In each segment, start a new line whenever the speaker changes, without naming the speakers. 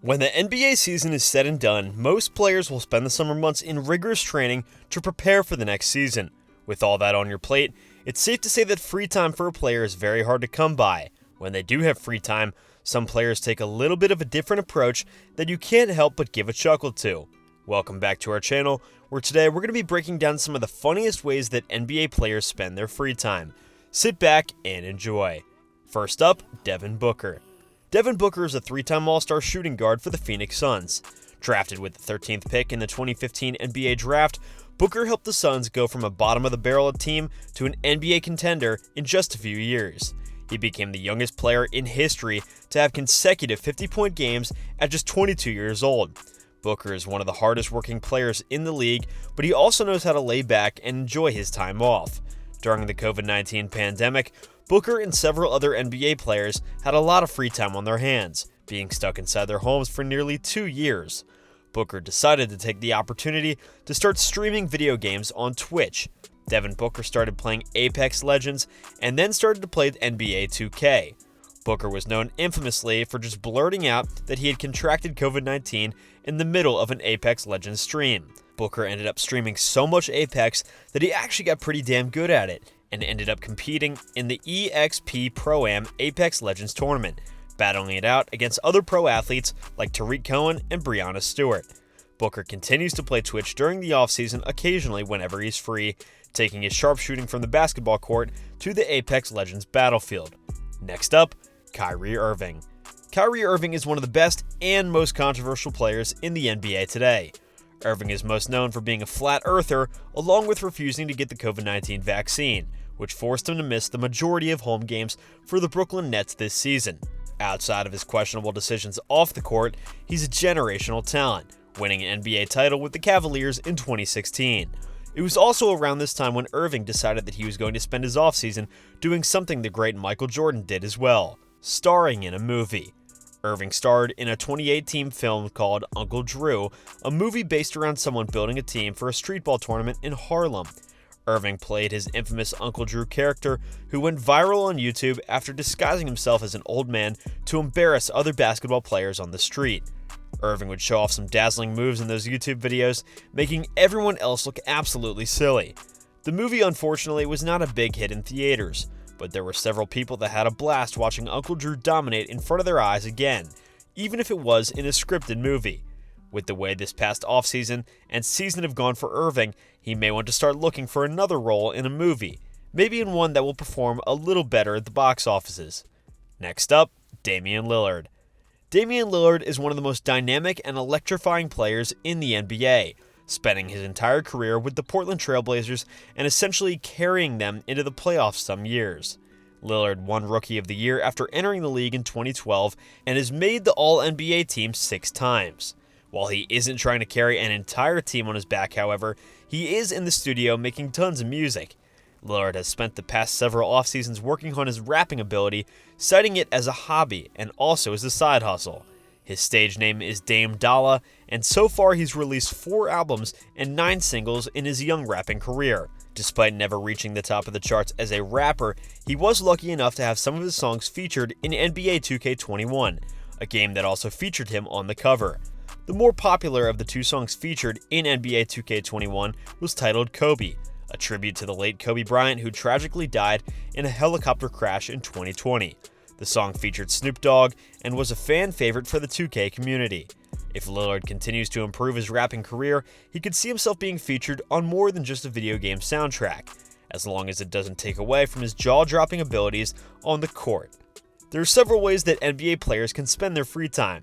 When the NBA season is said and done, most players will spend the summer months in rigorous training to prepare for the next season. With all that on your plate, it's safe to say that free time for a player is very hard to come by. When they do have free time, some players take a little bit of a different approach that you can't help but give a chuckle to. Welcome back to our channel, where today we're going to be breaking down some of the funniest ways that NBA players spend their free time. Sit back and enjoy. First up, Devin Booker. Devin Booker is a three-time All-Star shooting guard for the Phoenix Suns. Drafted with the 13th pick in the 2015 NBA Draft, Booker helped the Suns go from a bottom-of-the-barrel team to an NBA contender in just a few years. He became the youngest player in history to have consecutive 50-point games at just 22 years old. Booker is one of the hardest-working players in the league, but he also knows how to lay back and enjoy his time off. During the COVID-19 pandemic, Booker and several other NBA players had a lot of free time on their hands, being stuck inside their homes for nearly 2 years. Booker decided to take the opportunity to start streaming video games on Twitch. Devin Booker started playing Apex Legends and then started to play NBA 2K. Booker was known infamously for just blurting out that he had contracted COVID-19 in the middle of an Apex Legends stream. Booker ended up streaming so much Apex that he actually got pretty damn good at it, and ended up competing in the EXP Pro-Am Apex Legends tournament, battling it out against other pro athletes like Tariq Cohen and Breanna Stewart. Booker continues to play Twitch during the offseason occasionally whenever he's free, taking his sharpshooting from the basketball court to the Apex Legends battlefield. Next up, Kyrie Irving. Kyrie Irving is one of the best and most controversial players in the NBA today. Irving is most known for being a flat earther, along with refusing to get the COVID-19 vaccine, which forced him to miss the majority of home games for the Brooklyn Nets this season. Outside of his questionable decisions off the court, he's a generational talent, winning an NBA title with the Cavaliers in 2016. It was also around this time when Irving decided that he was going to spend his offseason doing something the great Michael Jordan did as well, starring in a movie. Irving starred in a 2018 film called Uncle Drew, a movie based around someone building a team for a streetball tournament in Harlem. Irving played his infamous Uncle Drew character, who went viral on YouTube after disguising himself as an old man to embarrass other basketball players on the street. Irving would show off some dazzling moves in those YouTube videos, making everyone else look absolutely silly. The movie, unfortunately, was not a big hit in theaters, but there were several people that had a blast watching Uncle Drew dominate in front of their eyes again, even if it was in a scripted movie. With the way this past offseason and season have gone for Irving, he may want to start looking for another role in a movie, maybe in one that will perform a little better at the box offices. Next up, Damian Lillard. Damian Lillard is one of the most dynamic and electrifying players in the NBA, spending his entire career with the Portland Trail Blazers and essentially carrying them into the playoffs some years. Lillard won Rookie of the Year after entering the league in 2012 and has made the All-NBA team 6 times. While he isn't trying to carry an entire team on his back, however, he is in the studio making tons of music. Lillard has spent the past several off-seasons working on his rapping ability, citing it as a hobby and also as a side hustle. His stage name is Dame Dollar, and so far he's released 4 albums and 9 singles in his young rapping career. Despite never reaching the top of the charts as a rapper, he was lucky enough to have some of his songs featured in NBA 2K21, a game that also featured him on the cover. The more popular of the 2 songs featured in NBA 2K21 was titled Kobe, a tribute to the late Kobe Bryant, who tragically died in a helicopter crash in 2020. The song featured Snoop Dogg and was a fan favorite for the 2K community. If Lillard continues to improve his rapping career, he could see himself being featured on more than just a video game soundtrack, as long as it doesn't take away from his jaw-dropping abilities on the court. There are several ways that NBA players can spend their free time.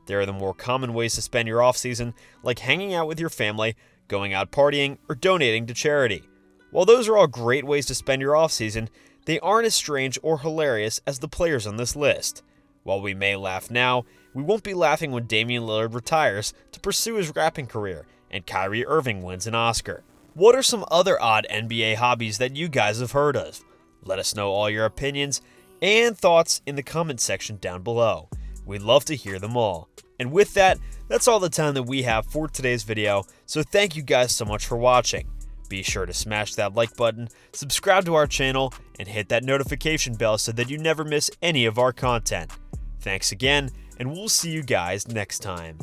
There are the more common ways to spend your offseason, like hanging out with your family, going out partying, or donating to charity. While those are all great ways to spend your offseason, they aren't as strange or hilarious as the players on this list. While we may laugh now, we won't be laughing when Damian Lillard retires to pursue his rapping career and Kyrie Irving wins an Oscar. What are some other odd NBA hobbies that you guys have heard of? Let us know all your opinions and thoughts in the comment section down below. We'd love to hear them all. And with that, that's all the time that we have for today's video, so thank you guys so much for watching. Be sure to smash that like button, subscribe to our channel, and hit that notification bell so that you never miss any of our content. Thanks again, and we'll see you guys next time.